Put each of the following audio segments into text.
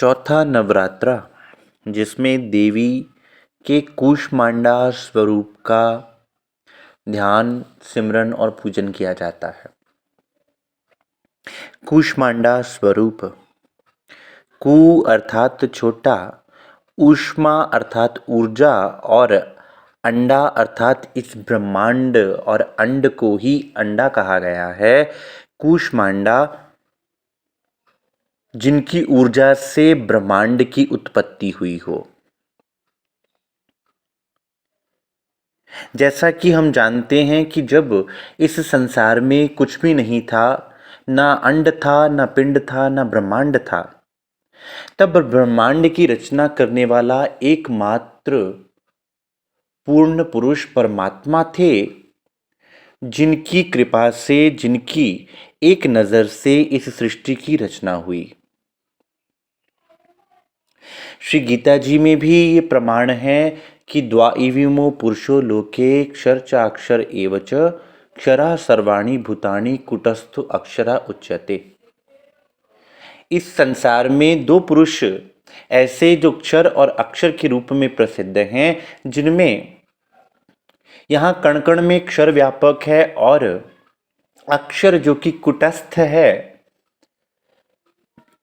चौथा नवरात्रा, जिसमें देवी के कूष्मांडा स्वरूप का ध्यान, सिमरन और पूजन किया जाता है। कूष्मांडा स्वरूप, कू अर्थात छोटा, ऊष्मा अर्थात ऊर्जा और अंडा अर्थात इस ब्रह्मांड और अंड को ही अंडा कहा गया है। कूष्मांडा जिनकी ऊर्जा से ब्रह्मांड की उत्पत्ति हुई हो। जैसा कि हम जानते हैं कि जब इस संसार में कुछ भी नहीं था, ना अंड था, ना पिंड था, ना ब्रह्मांड था, तब ब्रह्मांड की रचना करने वाला एकमात्र पूर्ण पुरुष परमात्मा थे, जिनकी कृपा से, जिनकी एक नज़र से इस सृष्टि की रचना हुई। श्री गीता जी में भी ये प्रमाण है कि द्वाइविमो पुरुषो लोके क्षर चाक्षर एवच क्षरा सर्वाणि भूतानि कुटस्थु अक्षरा उच्यते। इस संसार में दो पुरुष ऐसे जो क्षर और अक्षर के रूप में प्रसिद्ध हैं, जिनमें यहाँ कण कण में क्षर व्यापक है और अक्षर जो कि कुटस्थ है।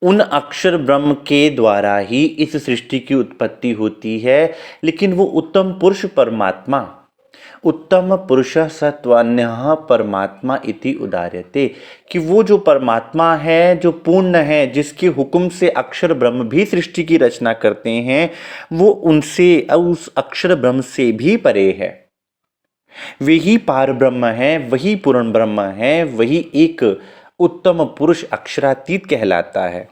उन अक्षर ब्रह्म के द्वारा ही इस सृष्टि की उत्पत्ति होती है। लेकिन वो उत्तम पुरुष परमात्मा, उत्तम पुरुष सत्वान्यः परमात्मा इति उदार्यते, कि वो जो परमात्मा है, जो पूर्ण है, जिसके हुक्म से अक्षर ब्रह्म भी सृष्टि की रचना करते हैं, वो उनसे, उस अक्षर ब्रह्म से भी परे है। वही पार ब्रह्म है, वही पूर्ण ब्रह्म है, वही एक उत्तम पुरुष अक्षरातीत कहलाता है।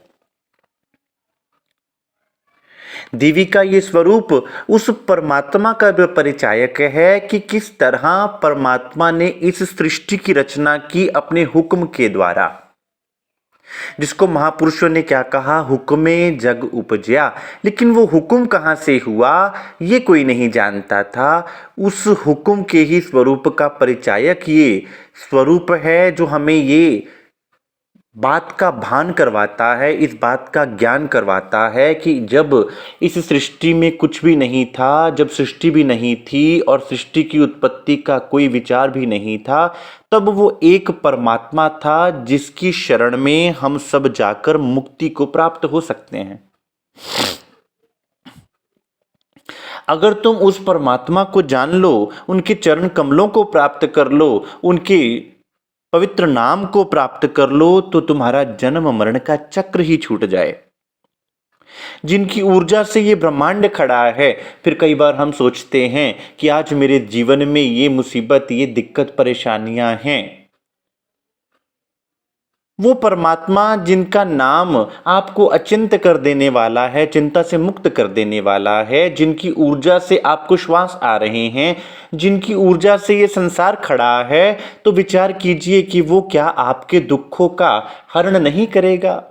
देवी का ये स्वरूप उस परमात्मा का परिचायक है कि किस तरह परमात्मा ने इस सृष्टि की रचना की अपने हुक्म के द्वारा, जिसको महापुरुषों ने क्या कहा, हुक्मे जग उपजया। लेकिन वो हुक्म कहाँ से हुआ ये कोई नहीं जानता था। उस हुक्म के ही स्वरूप का परिचायक ये स्वरूप है, जो हमें ये बात का भान करवाता है, इस बात का ज्ञान करवाता है कि जब इस सृष्टि में कुछ भी नहीं था, जब सृष्टि भी नहीं थी और सृष्टि की उत्पत्ति का कोई विचार भी नहीं था, तब वो एक परमात्मा था जिसकी शरण में हम सब जाकर मुक्ति को प्राप्त हो सकते हैं। अगर तुम उस परमात्मा को जान लो, उनके चरण कमलों को प्राप्त कर लो, उनके पवित्र नाम को प्राप्त कर लो, तो तुम्हारा जन्म मरण का चक्र ही छूट जाए। जिनकी ऊर्जा से ये ब्रह्मांड खड़ा है। फिर कई बार हम सोचते हैं कि आज मेरे जीवन में ये मुसीबत, ये दिक्कत, परेशानियां हैं। वो परमात्मा जिनका नाम आपको अचिंत कर देने वाला है, चिंता से मुक्त कर देने वाला है, जिनकी ऊर्जा से आपको श्वास आ रहे हैं, जिनकी ऊर्जा से ये संसार खड़ा है, तो विचार कीजिए कि वो क्या आपके दुखों का हरण नहीं करेगा।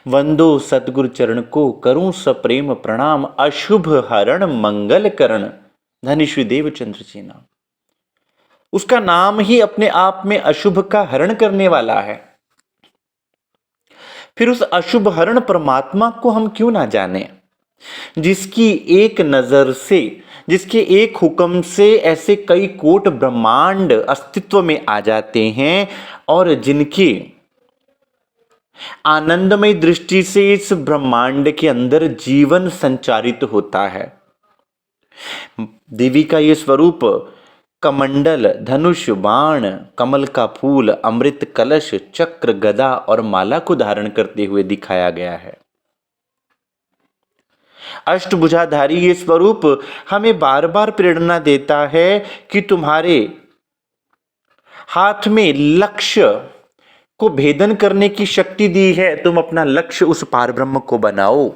वंदो सतगुरु चरण को, करूं सप्रेम प्रणाम, अशुभ हरण मंगल करण। धन्य श्री देवचंद्र जी नाम। उसका नाम ही अपने आप में अशुभ का हरण करने वाला है। फिर उस अशुभ हरण परमात्मा को हम क्यों ना जाने, जिसकी एक नजर से, जिसके एक हुक्म से ऐसे कई कोट ब्रह्मांड अस्तित्व में आ जाते हैं और जिनकी आनंदमय दृष्टि से इस ब्रह्मांड के अंदर जीवन संचारित होता है। देवी का यह स्वरूप कमंडल, धनुष, बाण, कमल का फूल, अमृत कलश, चक्र, गदा और माला को धारण करते हुए दिखाया गया है। अष्टभुजाधारी ये स्वरूप हमें बार बार प्रेरणा देता है कि तुम्हारे हाथ में लक्ष्य को भेदन करने की शक्ति दी है। तुम अपना लक्ष्य उस पार ब्रह्म को बनाओ,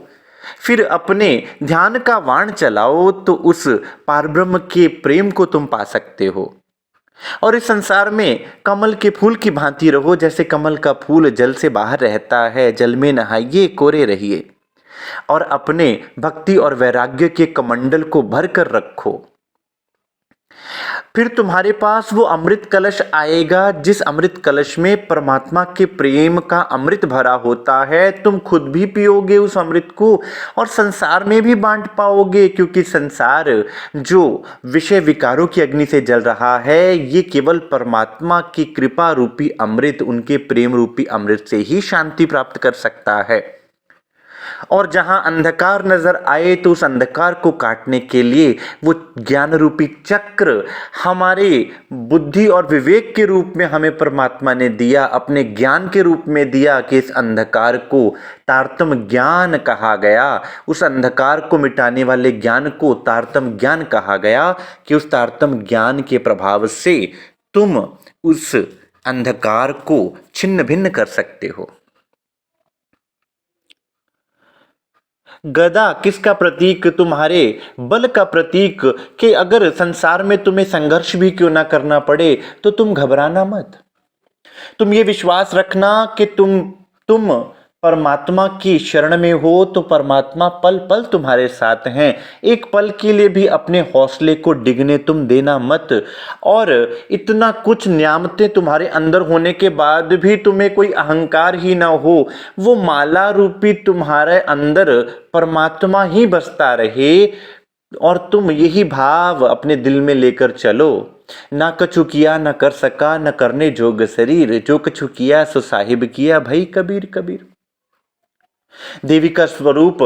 फिर अपने ध्यान का वाण चलाओ, तो उस पारब्रह्म के प्रेम को तुम पा सकते हो। और इस संसार में कमल के फूल की भांति रहो। जैसे कमल का फूल जल से बाहर रहता है, जल में नहाइए, कोरे रहिए और अपने भक्ति और वैराग्य के कमंडल को भर कर रखो। फिर तुम्हारे पास वो अमृत कलश आएगा जिस अमृत कलश में परमात्मा के प्रेम का अमृत भरा होता है। तुम खुद भी पियोगे उस अमृत को और संसार में भी बांट पाओगे, क्योंकि संसार जो विषय विकारों की अग्नि से जल रहा है, ये केवल परमात्मा की कृपा रूपी अमृत, उनके प्रेम रूपी अमृत से ही शांति प्राप्त कर सकता है। और जहां अंधकार नजर आए तो उस अंधकार को काटने के लिए वो ज्ञान रूपी चक्र हमारे बुद्धि और विवेक के रूप में हमें परमात्मा ने दिया, अपने ज्ञान के रूप में दिया कि इस अंधकार को तारतम ज्ञान कहा गया। उस अंधकार को मिटाने वाले ज्ञान को तारतम ज्ञान कहा गया कि उस तारतम ज्ञान के प्रभाव से तुम उस अंधकार को छिन्न भिन्न कर सकते हो। गदा किसका प्रतीक? तुम्हारे बल का प्रतीक, कि अगर संसार में तुम्हें संघर्ष भी क्यों ना करना पड़े तो तुम घबराना मत। तुम ये विश्वास रखना कि तुम परमात्मा की शरण में हो तो परमात्मा पल पल तुम्हारे साथ हैं। एक पल के लिए भी अपने हौसले को डिगने तुम देना मत। और इतना कुछ नियामतें तुम्हारे अंदर होने के बाद भी तुम्हें कोई अहंकार ही ना हो, वो माला रूपी तुम्हारे अंदर परमात्मा ही बसता रहे और तुम यही भाव अपने दिल में लेकर चलो। ना कछु किया न कर सका न करने जोग शरीर, जो कछु किया सो साहिब किया भाई कबीर कबीर। देवी का स्वरूप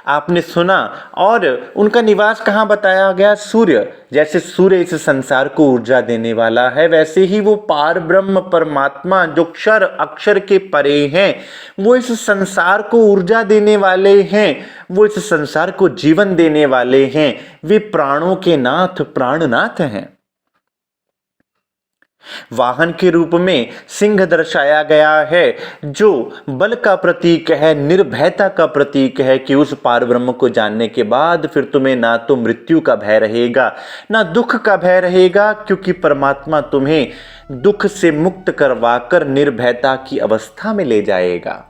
आपने सुना और उनका निवास कहाँ बताया गया? सूर्य। जैसे सूर्य इस संसार को ऊर्जा देने वाला है, वैसे ही वो पार ब्रह्म परमात्मा जो क्षर अक्षर के परे हैं, वो इस संसार को ऊर्जा देने वाले हैं, वो इस संसार को जीवन देने वाले हैं। वे प्राणों के नाथ प्राणनाथ हैं। वाहन के रूप में सिंह दर्शाया गया है, जो बल का प्रतीक है, निर्भयता का प्रतीक है कि उस पार ब्रह्म को जानने के बाद फिर तुम्हें ना तो मृत्यु का भय रहेगा ना दुख का भय रहेगा, क्योंकि परमात्मा तुम्हें दुख से मुक्त करवाकर निर्भयता की अवस्था में ले जाएगा।